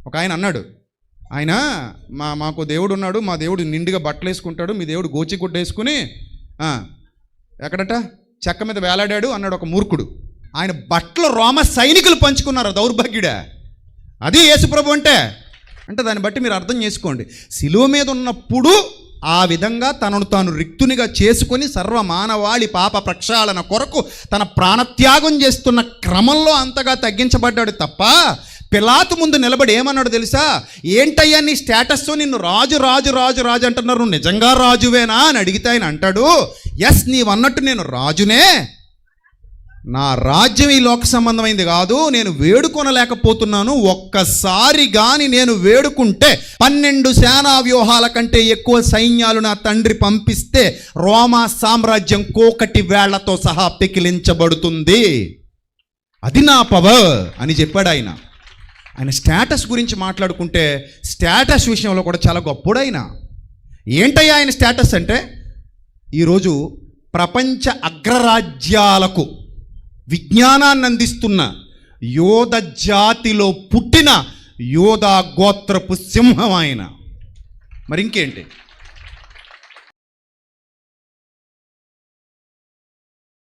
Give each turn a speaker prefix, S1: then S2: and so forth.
S1: ఒక ఆయన అన్నాడు, ఆయన మాకు దేవుడు ఉన్నాడు, మా దేవుడు నిండుగా బట్టలు వేసుకుంటాడు, మీ దేవుడు గోచిగుడ్డ వేసుకుని ఎక్కడట చెక్క మీద వేలాడాడు అన్నాడు ఒక మూర్ఖుడు. ఆయన బట్టలు రోమ సైనికులు పంచుకున్నారు, దౌర్భాగ్యుడా. అది యేసుప్రభు అంటే దాన్ని బట్టి మీరు అర్థం చేసుకోండి. శిలువ మీద ఉన్నప్పుడు ఆ విధంగా తనను తాను రిక్తునిగా చేసుకొని సర్వ మానవాళి పాప ప్రక్షాళన కొరకు తన ప్రాణత్యాగం చేస్తున్న క్రమంలో అంతగా తగ్గించబడ్డాడు తప్ప పిలాతు ముందు నిలబడి ఏమన్నాడు తెలుసా? ఏంటయ్యా నీ స్టేటస్, నిన్ను రాజు రాజు రాజు రాజు అంటున్నారు, నువ్వు నిజంగా రాజువేనా అని అడిగితే ఆయన అంటాడు, ఎస్ నీవన్నట్టు నేను రాజునే, నా రాజ్యం ఈ లోక సంబంధమైంది కాదు, నేను వేడుకొనలేకపోతున్నాను. ఒక్కసారి కానీ నేను వేడుకుంటే 12 సేనా వ్యూహాల కంటే ఎక్కువ సైన్యాలు నా తండ్రి పంపిస్తే రోమా సామ్రాజ్యం కోకటి వేళ్లతో సహా పెకిలించబడుతుంది, అది నా పవర్ అని చెప్పాడు ఆయన. ఆయన స్టేటస్ గురించి మాట్లాడుకుంటే స్టేటస్ విషయంలో కూడా చాలా గొప్పడు ఆయన. ఏంటయ్యా ఆయన స్టేటస్ అంటే, ఈరోజు ప్రపంచ అగ్రరాజ్యాలకు విజ్ఞానాన్ని అందిస్తున్న యోధ జాతిలో పుట్టిన యోధా గోత్రపు సింహం ఆయన. మరి ఇంకేంటి?